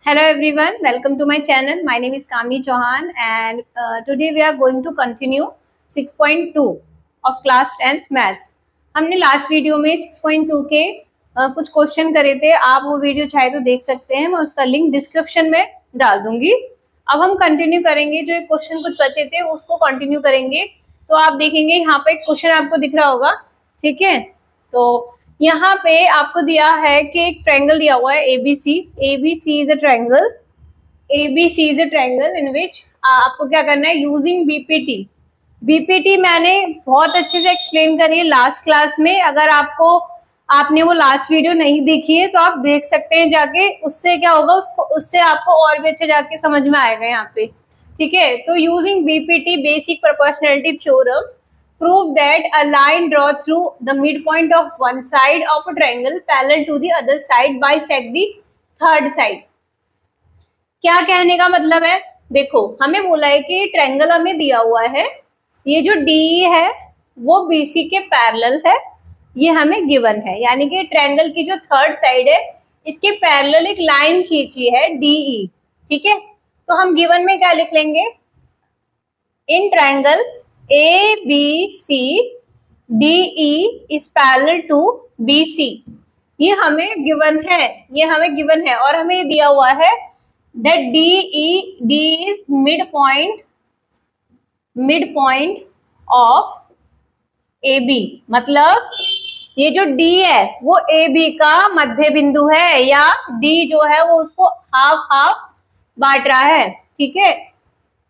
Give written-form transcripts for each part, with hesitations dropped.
Hello everyone, welcome to my channel. My name is Kamini Chauhan and today we are going to continue 6.2 of class 10th maths. हमने last video में 6.2 के कुछ question करे थे. आप वो video चाहे तो देख सकते हैं, मैं उसका लिंक डिस्क्रिप्शन में डाल दूंगी. अब हम कंटिन्यू करेंगे, जो एक क्वेश्चन कुछ बचे थे उसको कंटिन्यू करेंगे. तो आप देखेंगे यहाँ पे एक क्वेश्चन आपको दिख रहा होगा, ठीक है. तो यहाँ पे आपको दिया है कि एक ट्रायंगल दिया हुआ है ABC. ABC is a triangle. ABC is a triangle in which आपको क्या करना है, यूजिंग बीपीटी. बीपीटी मैंने बहुत अच्छे से एक्सप्लेन करी है लास्ट क्लास में. अगर आपने वो लास्ट वीडियो नहीं देखी है तो आप देख सकते हैं जाके. उससे क्या होगा, उससे आपको और भी अच्छे जाके समझ में आएगा यहाँ पे, ठीक है. तो using BPT basic proportionality theorem, prove that a line drawn through the midpoint of one side of a triangle parallel to the other side bisect the third side. क्या कहने का मतलब है, देखो हमें बोला है कि ट्रायंगल हमें दिया हुआ है, ये जो डी है वो बीसी के पैरेलल है, ये हमें गिवन है. यानी कि ट्रायंगल की जो थर्ड साइड है इसके पैरेलल एक लाइन खींची है डीई, ठीक है. तो हम गिवन में क्या लिख लेंगे, in triangle A B C D E is parallel to B C. ये हमें गिवन है, ये हमें गिवन है और हमें ये दिया हुआ है that D is mid point of A B. मतलब ये जो डी है वो ए बी का मध्य बिंदु है, या डी जो है वो उसको हाफ हाफ बांट रहा है, ठीक है.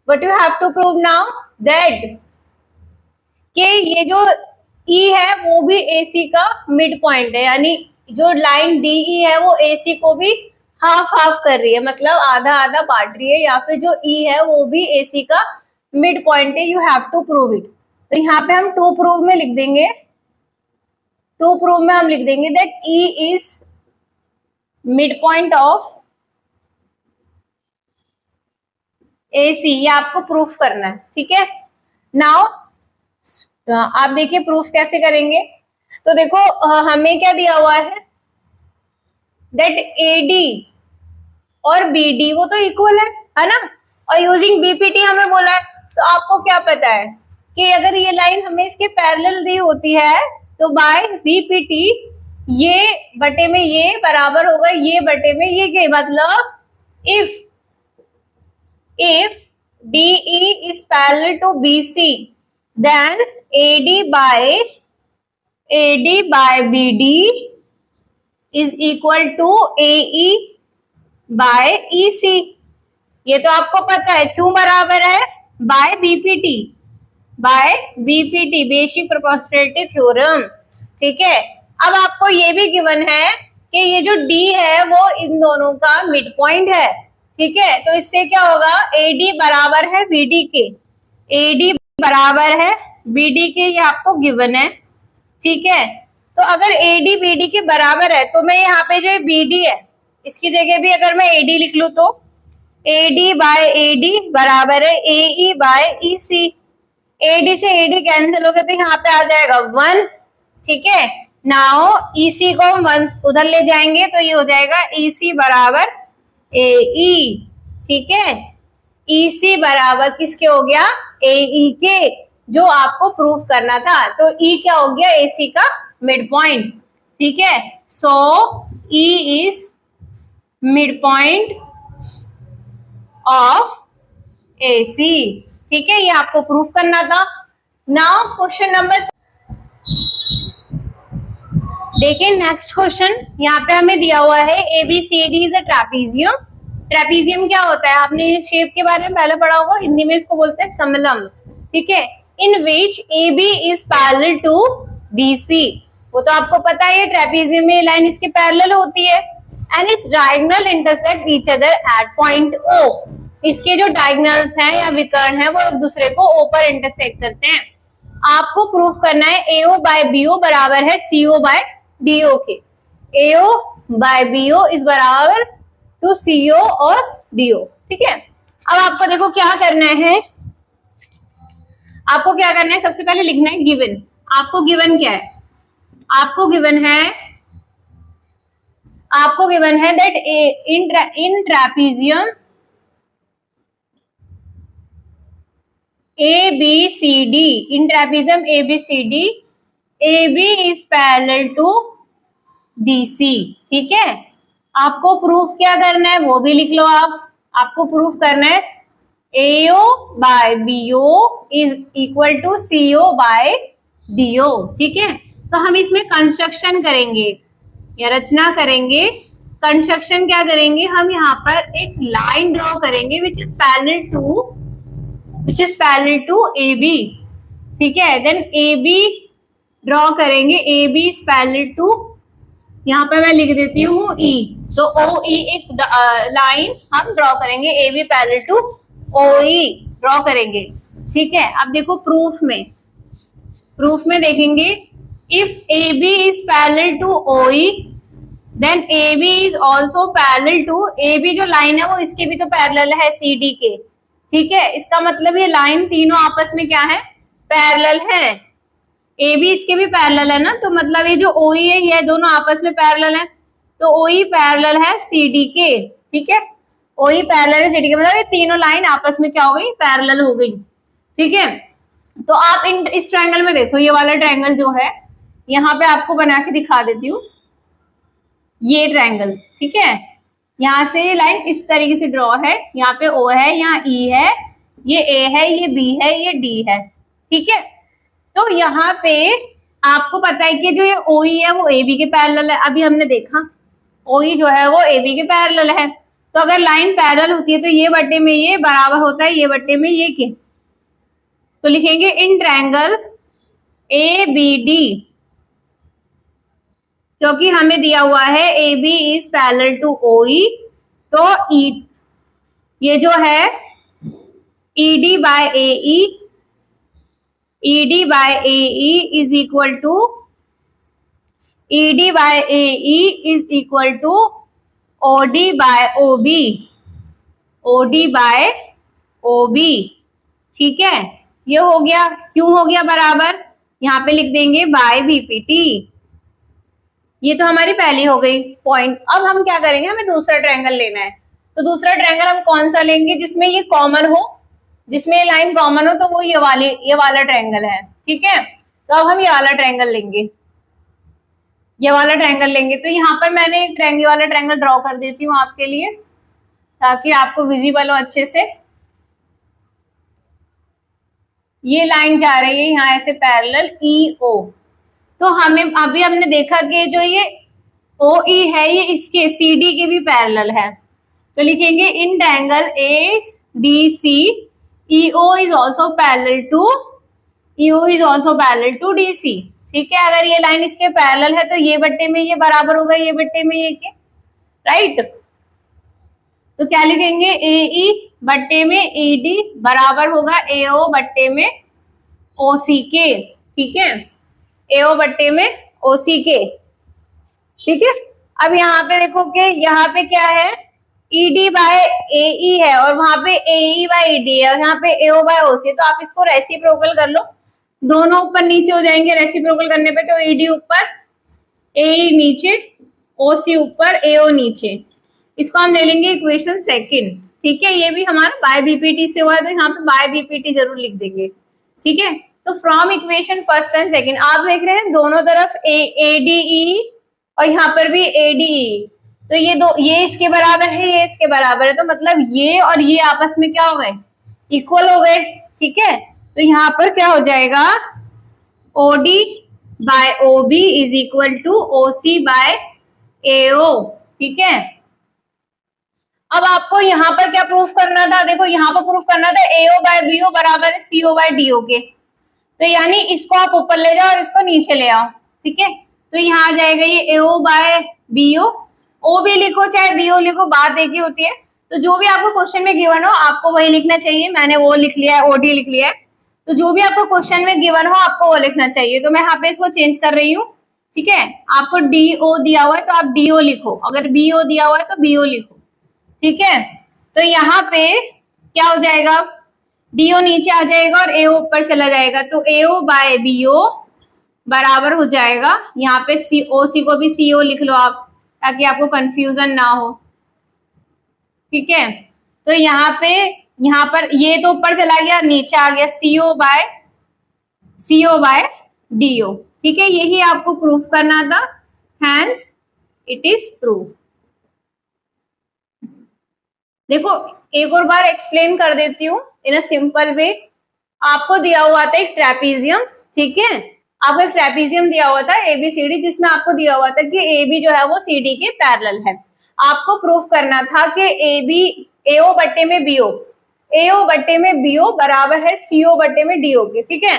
But you have to prove now that कि ये जो E है वो भी AC का मिड पॉइंट है. यानी जो लाइन DE है वो AC को भी हाफ हाफ कर रही है, मतलब आधा आधा बांट रही है, या फिर जो E है वो भी AC का मिड पॉइंट है. You have to prove it. तो यहाँ पे हम टू प्रूव में लिख देंगे, टू प्रूव में हम लिख देंगे that E is mid point of AC. ये आपको प्रूफ करना है, ठीक है. नाउ तो आप देखिए प्रूफ कैसे करेंगे. तो देखो हमें क्या दिया हुआ है दैट AD और BD वो तो इक्वल है ना. और यूजिंग बीपीटी हमें बोला है. तो आपको क्या पता है कि अगर ये लाइन हमें इसके पैरेलल दी होती है तो बाय बीपीटी ये बटे में ये बराबर होगा ये बटे में ये के. मतलब if DE is parallel to BC then AD by BD is equal to AE by EC. ये तो आपको पता है. क्यों बराबर है, by BPT basic proportionality theorem, ठीक है. अब आपको ये भी गिवन है कि ये जो D है वो इन दोनों का मिड पॉइंट है, ठीक है. तो इससे क्या होगा, AD बराबर है BD के, AD बराबर है BD के, ये आपको गिवन है, ठीक है. तो अगर AD BD के बराबर है तो मैं यहाँ पे जो BD है इसकी जगह भी अगर मैं AD लिख लू तो AD बाय AD बराबर है AE बाय EC. AD से AD कैंसिल हो गया तो यहाँ पे आ जाएगा 1, ठीक है. नाउ EC को हम 1 उधर ले जाएंगे तो ये हो जाएगा EC बराबर AE, ठीक है. EC बराबर किसके हो गया, AE के, जो आपको प्रूफ करना था. तो E क्या हो गया, AC का मिड पॉइंट, ठीक है. सो E is mid point of AC, ठीक है. ये आपको प्रूफ करना था. नाउ क्वेश्चन नंबर, देखिए नेक्स्ट क्वेश्चन. यहाँ पे हमें दिया हुआ है ABCD is a trapezium. Trapezium क्या होता है, आपने शेप के बारे में पहले पढ़ा होगा, हिंदी में इसको बोलते हैं समलंब, ठीक है. In which AB is parallel to BC. वो तो आपको पता है, ट्रेपेजियम में लाइन इसके पैरेलल होती है. And its diagonal intersect each other at point O. इसके जो डायगोनल्स हैं या विकर्ण हैं वो एक दूसरे को O पर इंटरसेक्ट करते हैं. आपको प्रूफ करना है AO बाय BO बराबर है CO बाय DO के. AO बाय BO इस बराबर टू CO और DO, ठीक है. अब आपको देखो क्या करना है, आपको क्या करना है, सबसे पहले लिखना है गिवन. आपको गिवन क्या है, आपको गिवन है आपको गिवन है that in trapezium ABCD, in trapezium ABCD AB is parallel to BC। ठीक है, आपको प्रूफ क्या करना है वो भी लिख लो आप। आपको प्रूफ करना है AO by BO is equal to CO by DO। ठीक है, तो हम इसमें कंस्ट्रक्शन करेंगे या रचना करेंगे। कंस्ट्रक्शन क्या करेंगे, हम यहाँ पर एक लाइन ड्रॉ करेंगे which is parallel to AB। ठीक है, देन AB ड्रॉ करेंगे, AB इज पैरेलल टू, यहाँ पे मैं लिख देती हूँ E। तो OE एक लाइन हम ड्रॉ करेंगे, AB parallel to OE draw करेंगे। ठीक है, अब देखो प्रूफ में देखेंगे if AB is parallel to OE then AB is also parallel to, AB जो लाइन है वो इसके भी तो पैरेलल है CD के। ठीक है, इसका मतलब ये लाइन तीनों आपस में क्या है, पैरेलल है। AB इसके भी पैरेलल है ना, तो मतलब ये जो OE है ये दोनों आपस में पैरेलल है, तो OE पैरेलल है CD के। ठीक है, OE पैरेलल है CD के, मतलब ये तीनों लाइन आपस में क्या हो गई, पैरेलल हो गई। ठीक है, तो आप इस ट्रायंगल में देखो, ये वाला ट्रायंगल जो है यहाँ पे आपको बना के दिखा देती हूँ, ये ट्रायंगल। ठीक है, यहाँ से ये लाइन इस तरीके से ड्रॉ है, यहाँ पे O है, यहाँ E है, ये A है, ये B है, ये D है। ठीक है, तो यहाँ पे आपको पता है कि जो ये OE है वो AB के पैरेलल है। अभी हमने देखा OE जो है वो AB के पैरेलल है, तो अगर लाइन पैरेलल होती है तो ये बट्टे में ये बराबर होता है ये बट्टे में ये के, तो लिखेंगे इन ट्रायंगल ABD, क्योंकि हमें दिया हुआ है AB is parallel to OE, तो ये जो है ED by AE, ED by AE is equal to, ED by AE is equal to OD by OB, OD by OB। ठीक है, ये हो गया, क्यों हो गया बराबर, यहाँ पे लिख देंगे बाय BPT। ये तो हमारी पहली हो गई पॉइंट। अब हम क्या करेंगे, हमें दूसरा ट्रायंगल लेना है, तो दूसरा ट्रायंगल हम कौन सा लेंगे जिसमें ये कॉमन हो, जिसमें ये लाइन कॉमन हो, तो वो ये वाला ट्रायंगल है। ठीक है, तो अब हम ये वाला ट्रायंगल लेंगे, ये वाला ट्रायंगल लेंगे। तो यहाँ पर मैंने एक वाला ट्रायंगल ड्रॉ कर देती हूँ आपके लिए, ताकि आपको विजिबल हो अच्छे से। ये लाइन जा रही है यहाँ ऐसे पैरेलल EO, तो हमें अभी हमने देखा कि जो ये OE है ये इसके CD के भी पैरेलल है, तो लिखेंगे in triangle ADC EO is also parallel to DC। ठीक है, अगर ये लाइन इसके पैरेलल है तो ये बट्टे में ये बराबर होगा ये बट्टे में ये के, राइट। तो क्या लिखेंगे, AE बट्टे में ED बराबर होगा AO बट्टे में OC के। ठीक है, AO बट्टे में OC के। ठीक है, अब यहाँ पे देखो कि यहाँ पे क्या है, ED बाय AE है और वहां पे AE बाय ED है और यहाँ पे AO बाय OC है, तो आप इसको रेसिप्रोकल कर लो, दोनों ऊपर नीचे हो जाएंगे। रेसिप्रोकल करने पे तो ED ऊपर AE नीचे, OC ऊपर AO नीचे, इसको हम ले लेंगे इक्वेशन सेकंड। ठीक है, ये भी हमारा बाय BPT से हुआ है, तो यहाँ पे बाय BPT जरूर लिख देंगे। ठीक है, तो from equation first and second आप देख रहे हैं दोनों तरफ ADE और यहाँ पर भी ADE, तो ये इसके बराबर है, ये इसके बराबर है, तो मतलब ये और ये आपस में क्या हो गए, इक्वल हो गए। ठीक है, तो यहाँ पर क्या हो जाएगा, OD by OB is equal to OC by AO। ठीक है, अब आपको यहाँ पर क्या प्रूफ करना था, देखो यहाँ पर प्रूफ करना था AO बाय BO बराबर है CO बाय DO के, तो यानी इसको आप ऊपर ले जाओ और इसको नीचे ले आओ। ठीक है, तो यहाँ आ जाएगा ये AO बाय BO, O भी लिखो चाहे BO लिखो, बात एक ही होती है। तो जो भी आपको क्वेश्चन में गिवन हो आपको वही लिखना चाहिए, मैंने वो लिख लिया है, OD लिख लिया है, तो जो भी आपको क्वेश्चन में गिवन हो आपको वो लिखना चाहिए। तो मैं यहाँ पे इसको चेंज कर रही हूँ। ठीक है, आपको DO दिया हुआ है तो आप DO लिखो, अगर BO दिया हुआ है तो BO लिखो। ठीक है, तो यहाँ पे क्या हो जाएगा, DO नीचे आ जाएगा और AO ऊपर चला जाएगा, तो AO बाय BO बराबर हो जाएगा, यहाँ पे OC को भी CO लिख लो आप, ताकि आपको कंफ्यूजन ना हो। ठीक है, तो यहाँ पर ये तो ऊपर चला गया, नीचे आ गया CO बाय DO। ठीक है, यही आपको प्रूफ करना था, हैंस इट इज प्रूफ। देखो एक और बार एक्सप्लेन कर देती हूँ इन अ सिंपल वे। आपको दिया हुआ था एक ट्रेपीजियम, ठीक है, आपको एक ट्रेपीजियम दिया हुआ था ABCD, जिसमें आपको दिया हुआ था कि AB जो है वो CD के पैरेलल है। आपको प्रूफ करना था कि AO बट्टे में BO बराबर है CO बट्टे में DO के। ठीक है,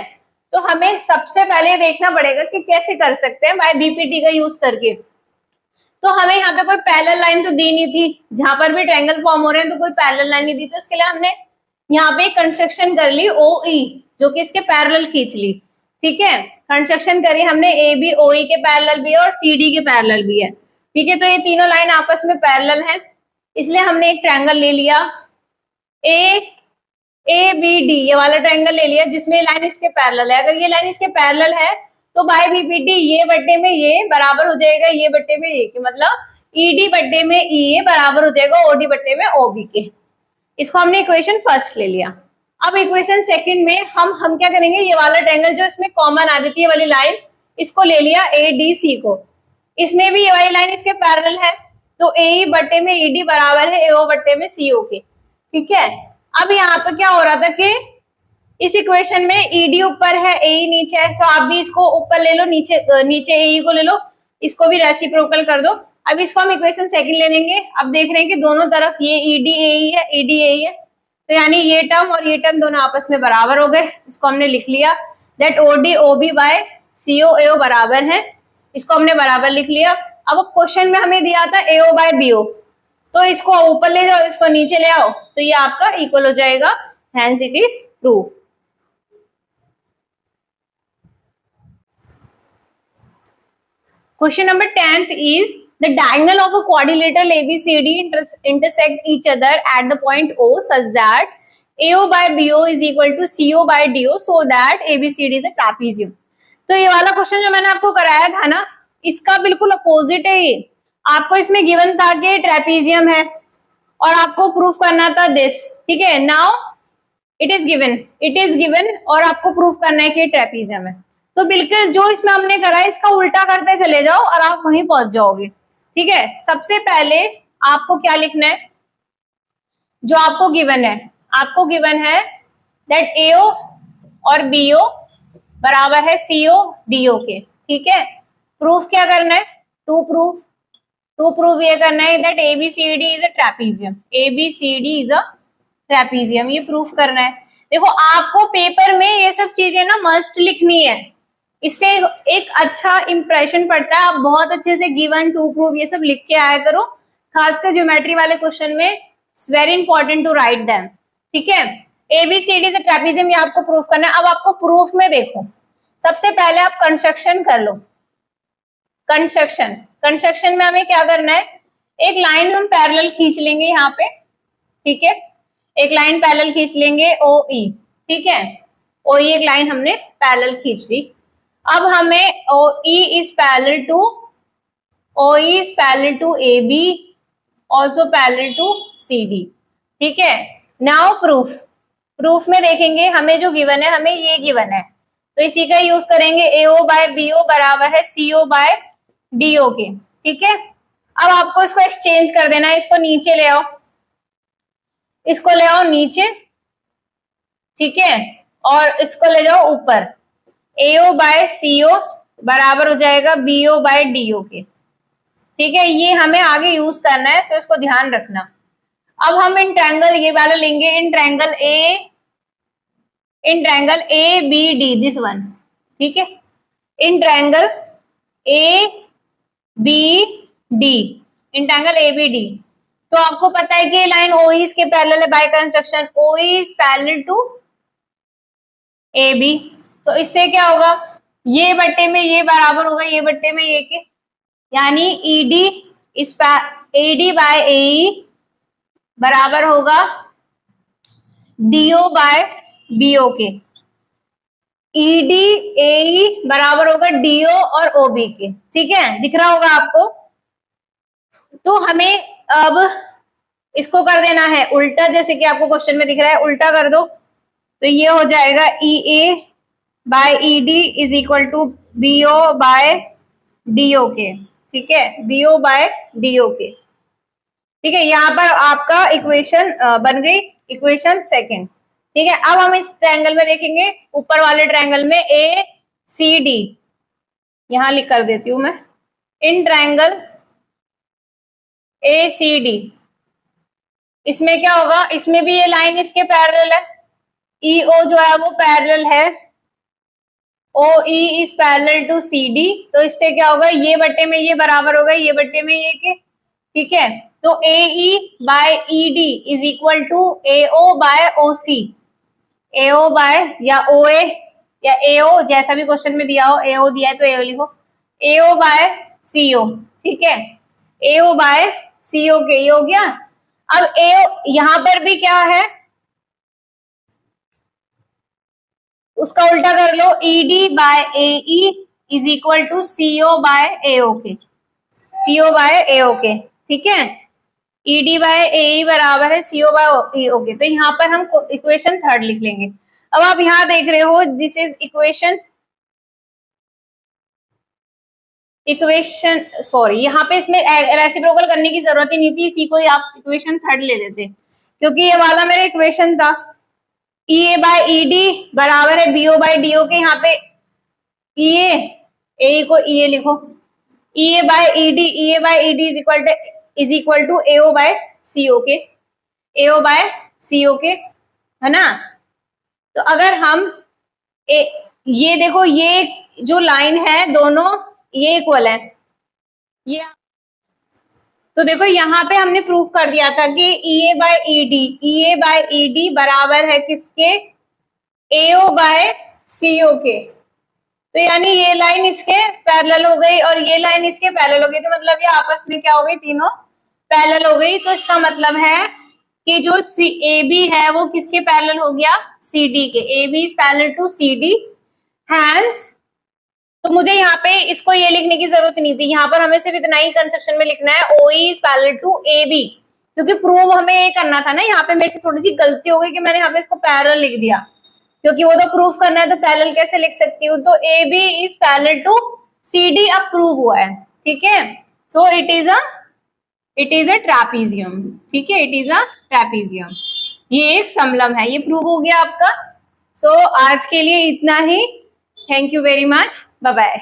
तो हमें सबसे पहले देखना पड़ेगा कि कैसे कर सकते हैं बाय BPT का यूज करके। तो हमें यहाँ पे कोई पैरेलल लाइन तो दी नहीं थी, जहां पर भी ट्रायंगल फॉर्म हो रहे हैं तो कोई पैरेलल लाइन नहीं दी, तो इसके लिए हमने यहाँ पे कंस्ट्रक्शन कर ली OE, जो कि इसके पैरेलल खींच ली। ठीक है, कंस्ट्रक्शन करी हमने, AB OE के पैरेलल भी है और CD के पैरेलल भी है। ठीक है, तो ये तीनों लाइन आपस में पैरेलल है, इसलिए हमने एक ट्रायंगल ले लिया ABD, ये वाला ट्रायंगल ले लिया जिसमें लाइन इसके पैरेलल है। अगर ये लाइन इसके पैरेलल है तो बाय BPT ये बट्टे में ये बराबर हो जाएगा ये बट्टे में ये के, मतलब ED बट्टे में EA बराबर हो जाएगा OD बट्टे में OB के। इसको हमने इक्वेशन फर्स्ट ले लिया। अब इक्वेशन सेकंड में हम क्या करेंगे, ये वाला ट्रायंगल जो इसमें कॉमन आ जाती है वाली लाइन, इसको ले लिया ADC को, इसमें भी ये वाली लाइन इसके पैरेलल है, तो AE बट्टे में ED बराबर है AO बट्टे में CO के। ठीक है, अब यहाँ पे क्या हो रहा था कि इस इक्वेशन में ED ऊपर है AE नीचे है, तो आप भी इसको ऊपर ले लो, नीचे AE को ले लो, इसको भी रेसिप्रोकल कर दो। अब इसको हम इक्वेशन सेकंड ले लेंगे। अब देख रहे हैं कि दोनों तरफ ये ED AE है, तो यानी ये टर्म और ये टर्म दोनों आपस में बराबर हो गए। इसको हमने लिख लिया दैट OD OB by CO AO बराबर है, इसको हमने बराबर लिख लिया। अब क्वेश्चन में हमें दिया था AO बाय BO, तो इसको ऊपर ले जाओ, इसको नीचे ले आओ, तो ये आपका इक्वल हो जाएगा, hence it is proof. Question number 10th is the diagonal of a quadrilateral ABCD intersect each other at the point O such that AO by BO is equal to CO by DO so that ABCD is a trapezium। तो ये वाला question जो मैंने आपको कराया था ना, इसका बिल्कुल अपोजिट है ये। आपको इसमें गिवन था कि ट्रेपीजियम है और आपको प्रूफ करना था दिस। ठीक है, नाउ इट इज गिवन और आपको प्रूफ करना है कि ट्रेपीजियम है। तो बिल्कुल जो इसमें हमने करा है इसका उल्टा करते चले जाओ और आप वहीं पहुंच जाओगे। ठीक है, सबसे पहले आपको क्या लिखना है, जो आपको गिवन है दैट AO और BO बराबर है CO DO के। ठीक है, प्रूफ क्या करना है, टू प्रूफ ये करना है that ABCD is a trapezium, ABCD is a trapezium, ये प्रूफ करना है। देखो आपको पेपर में ये सब चीजें ना मस्ट लिखनी है, इससे एक अच्छा इंप्रेशन पड़ता है। आप बहुत अच्छे से गिवन, टू प्रूफ ये सब लिख के आया करो, खासकर ज्योमेट्री वाले क्वेश्चन में it's very important to write them. ठीक है, ABCD इज अ ट्रेपीजियम, ये आपको प्रूफ करना है। अब आपको प्रूफ में देखो, सबसे पहले आप कंस्ट्रक्शन कर लो। कंस्ट्रक्शन में हमें क्या करना है, एक लाइन हम पैरेलल खींच लेंगे यहाँ पे। ठीक है, एक लाइन पैरेलल खींच लेंगे OE। ठीक है, OE एक लाइन हमने पैरेलल खींच ली। अब हमें OE is parallel to AB, also parallel to CD। ठीक है, नाउ प्रूफ में देखेंगे हमें जो गिवन है, हमें ये गिवन है, तो इसी का यूज करेंगे। AO बाय BO बराबर है CO बाय DO के। ठीक है, अब आपको इसको एक्सचेंज कर देना है, इसको नीचे ले आओ, इसको ले आओ नीचे। ठीक है, और इसको ले जाओ ऊपर। AO बाय CO बराबर हो जाएगा BO बाय DO के। ठीक है, ये हमें आगे यूज करना है, सो इसको ध्यान रखना। अब हम इन ट्रायंगल ये वाला लेंगे, in triangle ABD, this one. ठीक है, in triangle ABD, in triangle ABD, तो आपको पता है कि ये लाइन OE इसके पैरेलल है by construction, OE is parallel to AB। तो इससे क्या होगा, ये बट्टे में ये बराबर होगा ये बट्टे में ये के, यानी AD बाय AE बराबर होगा DO बाय BO के। ED AE बराबर होगा DO और OB के। ठीक है, दिख रहा होगा आपको। तो हमें अब इसको कर देना है उल्टा, जैसे कि आपको क्वेश्चन में दिख रहा है, उल्टा कर दो तो ये हो जाएगा EA by ED is equal to BO by DO के, ठीक है, BO बाय DO के, ठीक है। यहाँ पर आपका इक्वेशन बन गई, इक्वेशन सेकंड, ठीक है। अब हम इस ट्रायंगल में देखेंगे, ऊपर वाले ट्रायंगल में ACD, यहां लिख कर देती हूं मैं, इन ट्रायंगल ACD, इसमें क्या होगा, इसमें भी ये लाइन इसके पैरेलल है, EO जो है वो पैरेलल है, OE is parallel to CD, तो इससे क्या होगा, ये बट्टे में ये बराबर होगा, ये बट्टे में ये के, ठीक है। तो AE by ED is equal to AO by OC, AO by या OA या AO, जैसा भी क्वेश्चन में दिया हो, AO दिया है तो AO लिखो, AO बाय CO, ठीक है, AO बाय CO के, ये हो गया। अब AO यहां पर भी क्या है, उसका उल्टा कर लो, ED by AE is equal to CO by AO के, CO बाय AO के, ठीक है। ED बाय AE बराबर है CO बाय AO के, तो यहाँ पर हम इक्वेशन थर्ड लिख लेंगे। अब आप यहाँ देख रहे हो, दिस इज इक्वेशन सॉरी, यहाँ पे इसमें रेसिप्रोकल करने की जरूरत ही नहीं थी, इसी को ही आप इक्वेशन थर्ड ले लेते, क्योंकि ये वाला मेरा इक्वेशन था, EA बाय ED बराबर है BO बाय DO के, यहाँ पे AE को EA लिखो, EA by ED is equal to AO by CO के, AO बाय CO के, है ना। तो अगर हम ये देखो, ये जो लाइन है दोनों ये इक्वल है, ये तो देखो यहाँ पे हमने प्रूफ कर दिया था कि EA बाय ED बराबर है किसके, AO बाय CO के, तो यानी ये लाइन इसके पैरेलल हो गई और ये लाइन इसके पैरेलल हो गई, तो मतलब ये आपस में क्या हो गई, तीनों पैरेलल हो गई। तो इसका मतलब है कि जो AB है वो किसके पैरेलल हो गया, CD के, AB is parallel to CD, hence. तो मुझे यहाँ पे इसको ये लिखने की जरूरत नहीं थी, यहाँ पर हमें सिर्फ इतना ही कंस्ट्रक्शन में लिखना है, OE is parallel to AB, क्योंकि प्रूव हमें ये करना था ना। यहाँ पे मेरे से थोड़ी सी गलती हो गई कि मैंने यहाँ पे इसको पैरेलल लिख दिया, क्योंकि वो तो प्रूफ करना है, तो पैरेलल कैसे लिख सकती हूँ, तो AB is parallel to CD अब प्रूव हुआ है, ठीक है। सो इट इज अ ट्रापीजियम, ठीक है, इट इज अ ट्रापीजियम, ये एक समलंब है, ये प्रूव हो गया आपका। सो आज के लिए इतना ही, thank you very much, bye bye.